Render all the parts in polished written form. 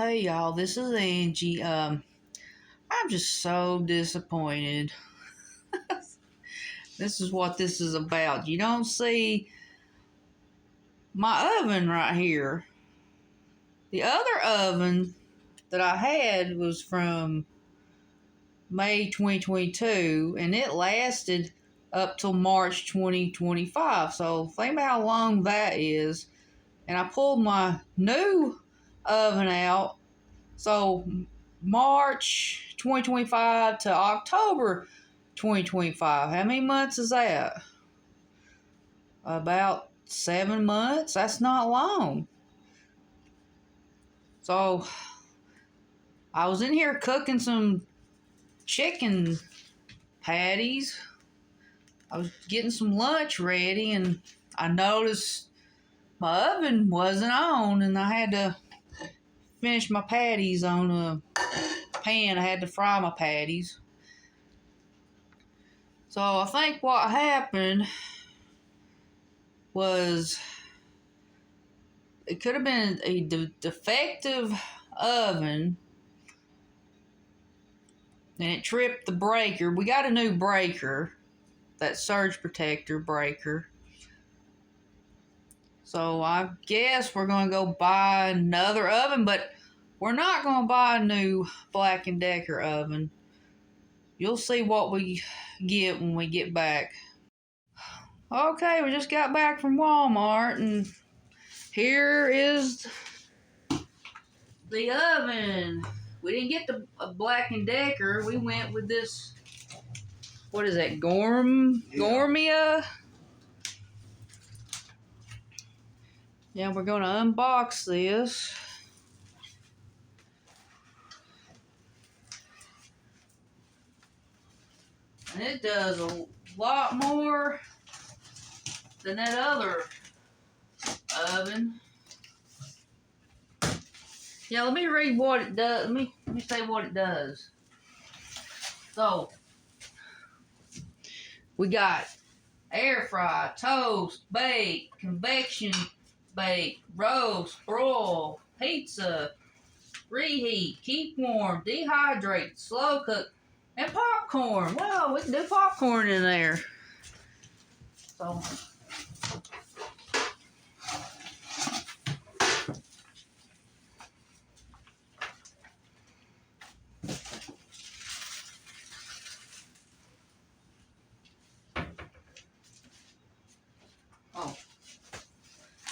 Hey y'all, this is Angie. I'm just so disappointed. This is what this is about. You don't see my oven right here. The other oven that I had was from May 2022 and it lasted up till March 2025. So think about how long that is. And I pulled my new oven out. So March 2025 to October 2025. How many months is that? About 7 months. That's not long. So I was in here cooking some chicken patties. I was getting some lunch ready and I noticed my oven wasn't on and I had to finish my patties on a pan. I had to fry my patties. So I think what happened was it could have been a defective oven and it tripped the breaker. We got a new breaker, that surge protector breaker. So I guess we're going to go buy another oven, but we're not going to buy a new Black & Decker oven. You'll see what we get when we get back. Okay, we just got back from Walmart and here is the oven. We didn't get the Black & Decker. We went with this, what is that, Gourmia? Yeah, we're going to unbox this. And it does a lot more than that other oven. Yeah, let me read what it does. Let me say what it does. So, we got air fry, toast, bake, convection bake, roast, broil, pizza, reheat, keep warm, dehydrate, slow cook, and popcorn. Wow, we can do popcorn in there. So,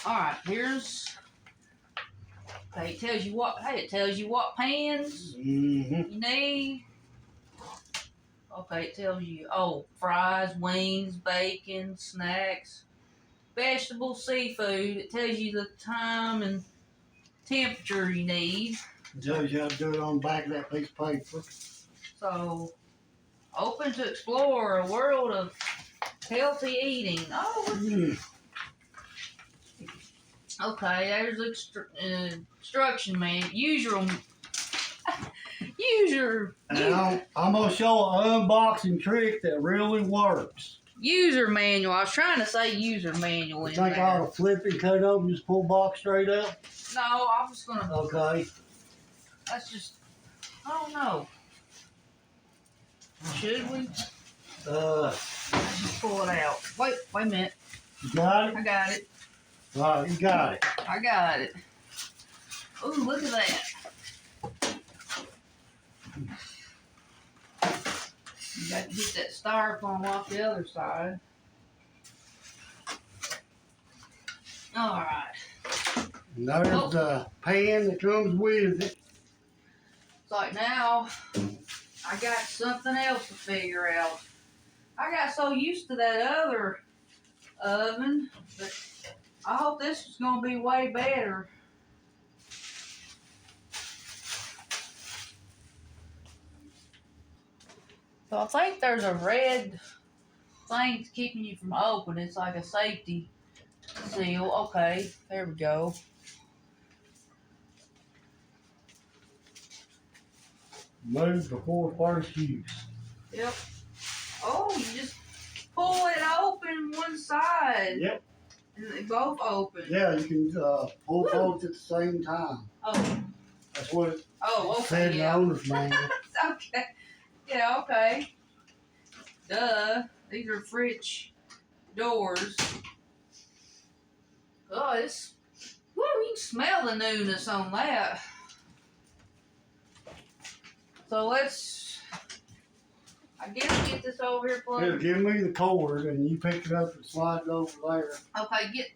alright, here's, okay, it tells you what pans you need. Okay, it tells you, fries, wings, bacon, snacks, vegetables, seafood. It tells you the time and temperature you need. It tells you how to do it on the back of that piece of paper. So, open to explore a world of healthy eating. Okay, there's instruction man. I'm going to show an unboxing trick that really works. User manual. I was trying to say user manual. You think I ought to flip it, cut it open, just pull the box straight up? No, I'm just going to. Okay. That's just, I don't know. Should we? Let's just pull it out. Wait a minute. You got it? I got it. All right, you got it. I got it. Ooh, look at that. You got to get that styrofoam off the other side. All right. And there's the pan that comes with it. It's like now, I got something else to figure out. I got so used to that other oven, but I hope this is going to be way better. So I think there's a red thing keeping you from opening. It's like a safety seal. Okay, there we go. Move before first use. Yep. Oh, you just pull it open one side. Yep. And they both open. Yeah, you can pull both at the same time. Oh. That's what it Oh, said okay, in the yeah. owner's manual. Okay. Yeah, okay. Duh. These are French doors. Oh, it's. Woo, you can smell the newness on that. So let's. I guess get this over here plugged. Here, give me the cord and you pick it up and slide it over there. Okay, get.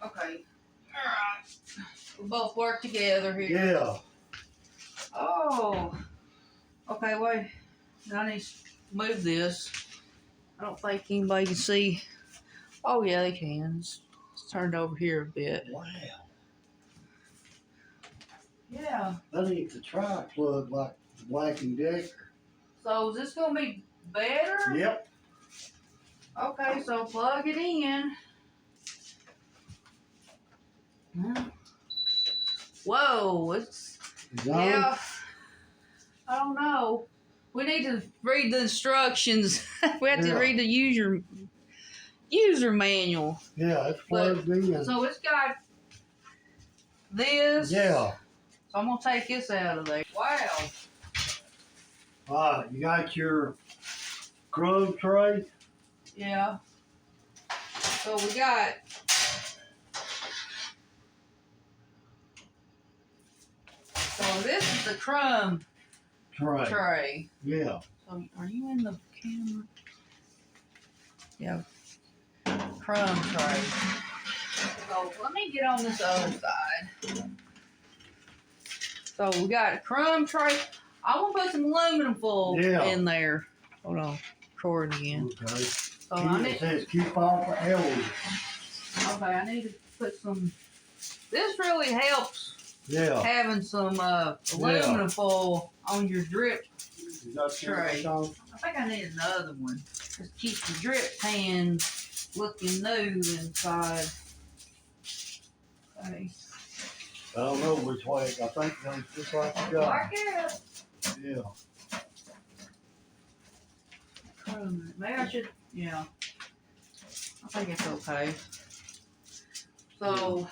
Okay. Alright. We'll both work together here. Yeah. Oh. Okay, wait. I need to move this. I don't think anybody can see. Oh, yeah, they can. It's turned over here a bit. Wow. Yeah. That ain't the tri-plug like the Black & Decker. So is this going to be better? Yep. Okay, so plug it in. Whoa, it's. Yeah. I don't know. We need to read the instructions. We have to read the user manual. Yeah, it's plugged in. So it's got this. Yeah. So I'm gonna take this out of there. Wow. Alright, you got your crumb tray? Yeah. So we got. So this is the crumb tray. Yeah. So are you in the camera? Yeah. Crumb tray. So let me get on this other side. So we got a crumb tray. I want to put some aluminum foil in there. Hold on. Record again. Okay. So it says keep off the elbows. Okay, I need to put some. This really helps. Yeah. Having some aluminum foil on your drip tray. I think I need another one. Just keep the drip pan looking new inside. Okay. I don't know which way. I think that's just like you got. Like it. Yeah. Maybe I should. Yeah. I think it's okay. So.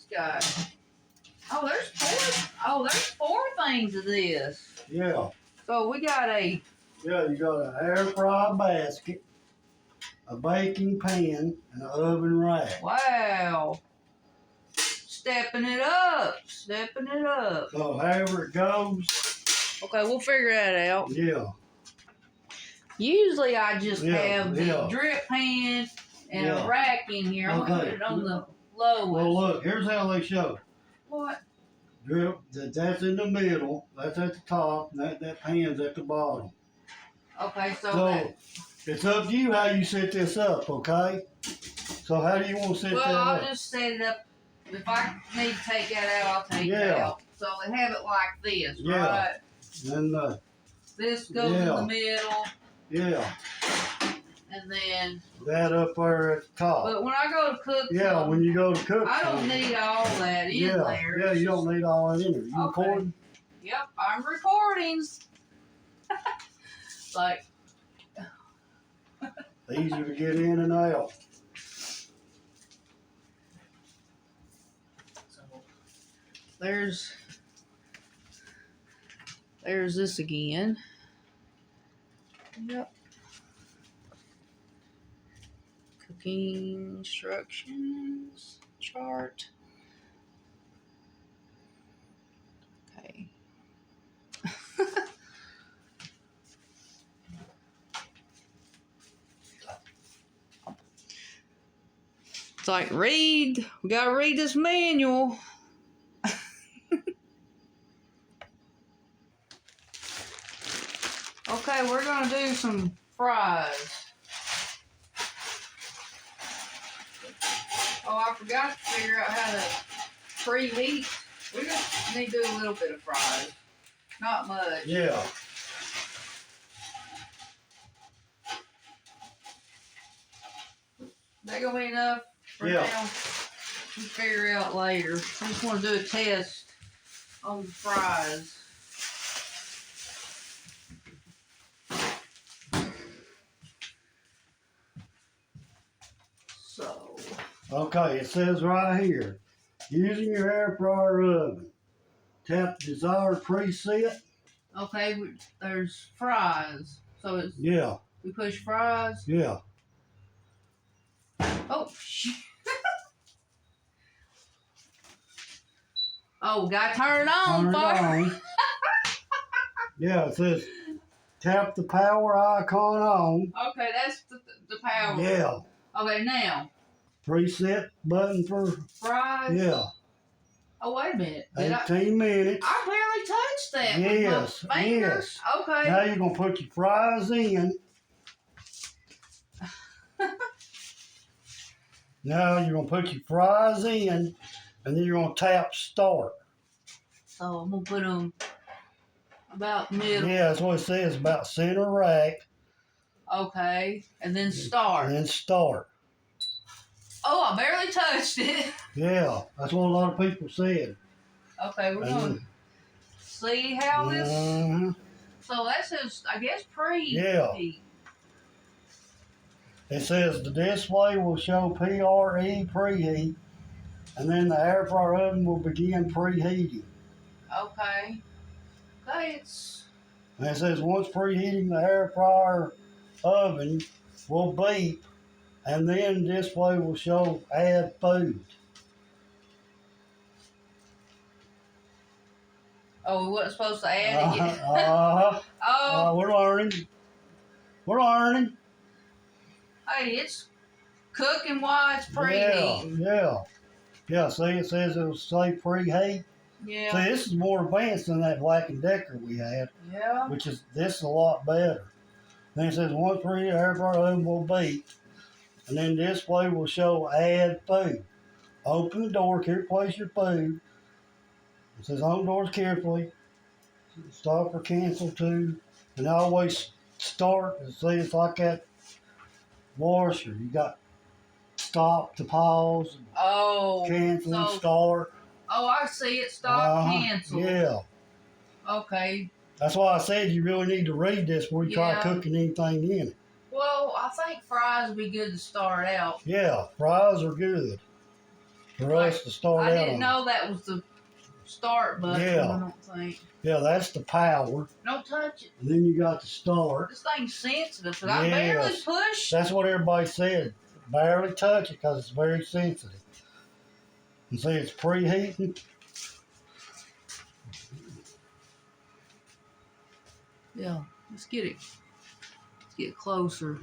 Guy. Oh, there's four things of this. Yeah. So we got a. Yeah, you got an air fry basket, a baking pan, and an oven rack. Wow. Stepping it up. So however it goes. Okay, we'll figure that out. Yeah. Usually I just have the drip pan and a rack in here. I'm gonna put it on the lowest. Well, look, here's how they show. What? Drip, that's in the middle, that's at the top, and that pan's at the bottom. Okay, so it's up to you how you set this up, okay? So how do you want to set that up? Well, I'll just set it up. If I need to take that out, I'll take it out. So they have it like this, right? And this goes in the middle. Yeah. And then that up there at the top. But when I go to cook when you go to cook I don't need all that in there. Yeah, you don't need all that in there. You recording? Yep, I'm recording. Like easier to get in and out. So there's this again. Yep. Cooking instructions chart. Okay. It's like we gotta read this manual. Okay, we're gonna do some fries. Oh, I forgot to figure out how to preheat. We just need to do a little bit of fries. Not much. Yeah. That gonna be enough for now? We'll figure it out later. I just want to do a test on the fries. So. Okay, it says right here, Using your air fryer oven, tap the desired preset. Okay, there's fries. So it's Yeah, we push fries. yeah. Oh shit. Oh, gotta turn it on Turn it first. on. Yeah, it says tap the power icon on. Okay, that's the power. Yeah. Okay, now. Preset button for Fries. yeah. Oh, wait a minute. 18 minutes. I barely touched that Yes, with my fingers. yes. Okay. Now you're gonna put your fries in. Now you're gonna put your fries in, and then you're gonna tap start. So I'm gonna put them about middle. Yeah, that's what it says, about center rack. Okay, and then start. And then start. Oh, I barely touched it. Yeah, that's what a lot of people said. Okay, we're gonna see how this. So that says, I guess, preheat. Yeah. It says the display will show PRE preheat, and then the air fryer oven will begin preheating. Okay. Okay, it's. And it says once preheating, the air fryer oven will beep, and then display will show add food. Oh, we wasn't supposed to add it yet. We're learning. We're learning. Hey, it's cooking while it's preheating. Yeah. See, it says it'll say preheat. Yeah. See, this is more advanced than that Black & Decker we had. Yeah. Which is, this is a lot better. Then it says once preheated, air fryer oven will beep, and then display will show add food. Open the door, place your food. It says open doors carefully. Stop or cancel to, and always start. And see, it's like that washer. You got stop to pause, cancel and start. Oh, I see it. Stop, cancel. Yeah. Okay. That's why I said you really need to read this before you try cooking anything in it. Well, I think fries would be good to start out. Yeah, fries are good for us to start out on. I didn't know that was the start button. Yeah. I don't think. Yeah, that's the power. Don't touch it. And then you got the start. This thing's sensitive, because I barely pushed. That's what everybody said. Barely touch it because it's very sensitive. And see, it's preheating. Yeah, let's get it. Let's get closer.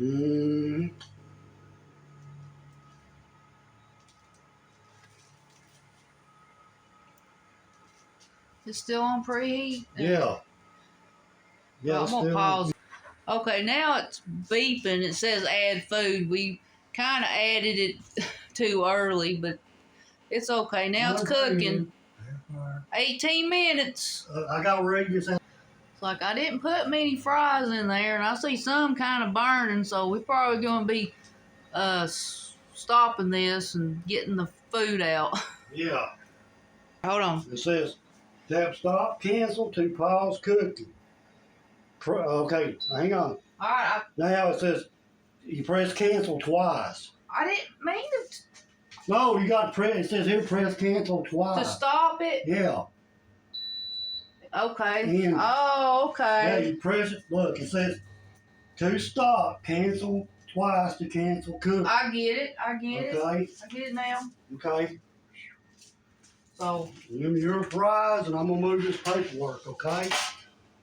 It's still on preheat? Yeah. Yeah, I'm going to pause. Okay, now it's beeping. It says add food. We kind of added it too early, but it's okay. Now it's cooking. 18 minutes. I got ready to say. It's like I didn't put many fries in there, and I see some kind of burning, so we're probably going to be stopping this and getting the food out. Yeah. Hold on. It says tap stop, cancel to pause cooking. Okay, hang on. All right. Now it says you press cancel twice. I didn't mean to. No, you got to press. It says here press cancel twice. To stop it? Yeah. Okay. And oh, okay. Yeah, you press it. Look, it says to stop, cancel twice to cancel cook. I get it. I get it. I get it now. Okay. So. Then your fries, and I'm going to move this paperwork, okay?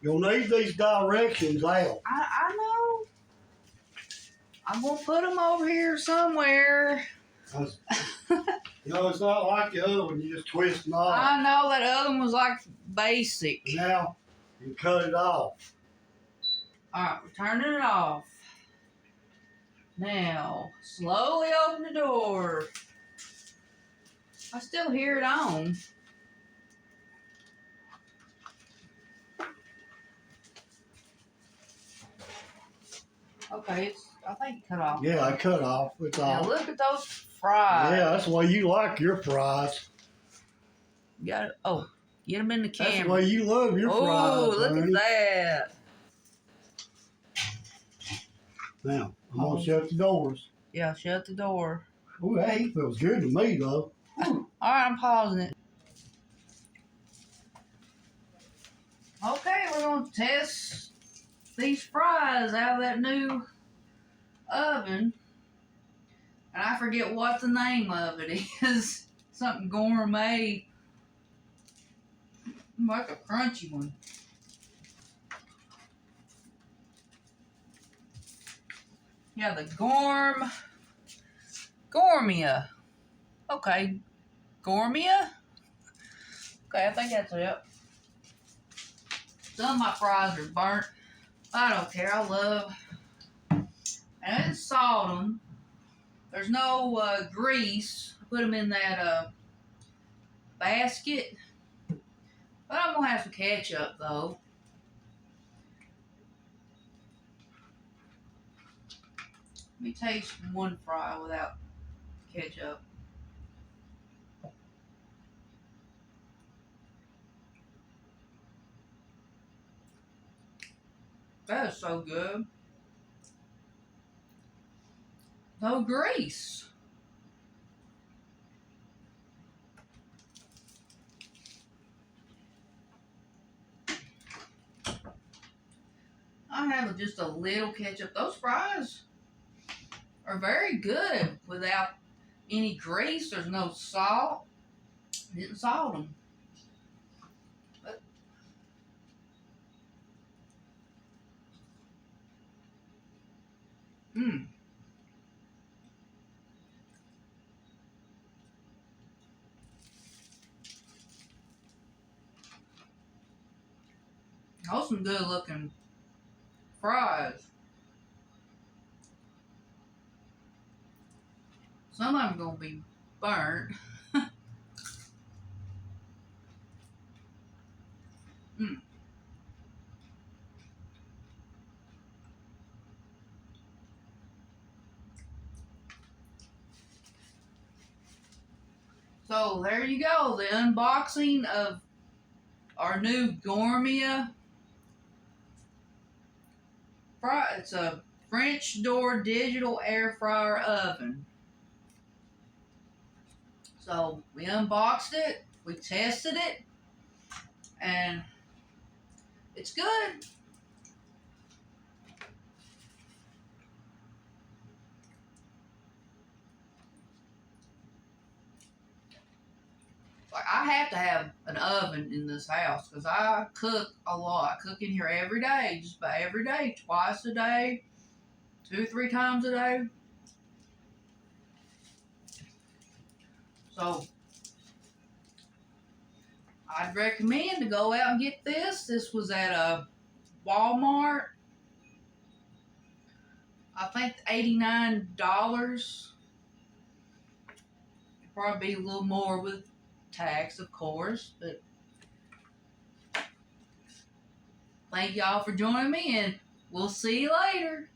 You'll need these directions out. I know. I'm going to put them over here somewhere. You know, it's not like the other one. You just twist them off. I know that other one was like basic. Now, you cut it off. All right, we're turning it off. Now, slowly open the door. I still hear it on. Okay, I think it cut off. Yeah, I cut off. It's off. Now look at those fries. Yeah, that's the way you like your fries. You got it. Oh, get them in the camera. That's the way you love your fries. Oh, look honey. at that. Now, I'm going to shut the doors. Yeah, shut the door. Oh, hey, feels good to me, though. Alright, I'm pausing it. Okay, we're going to test these fries out of that new oven. And I forget what the name of it is. Something gourmet. Like a crunchy one. Yeah, the Gourmia. Okay, Gourmia? Okay, I think that's it. Some of my fries are burnt. I don't care. I love. And I didn't salt them. There's no grease. I put them in that basket. But I'm going to have some ketchup, though. Let me taste one fry without ketchup. That is so good. No grease. I have just a little ketchup. Those fries are very good without any grease. There's no salt. Didn't salt them. But, those some good looking fries. Some of them gonna be burnt. So there you go, the unboxing of our new Gourmia fry. It's a French door digital air fryer oven. So we unboxed it, we tested it, and it's good. Like, I have to have an oven in this house because I cook a lot. I cook in here every day, just about every day, twice a day, 2 or 3 times a day. So I'd recommend to go out and get this. This was at a Walmart. I think $89. Probably be a little more with tax, of course, but thank y'all for joining me, and we'll see you later.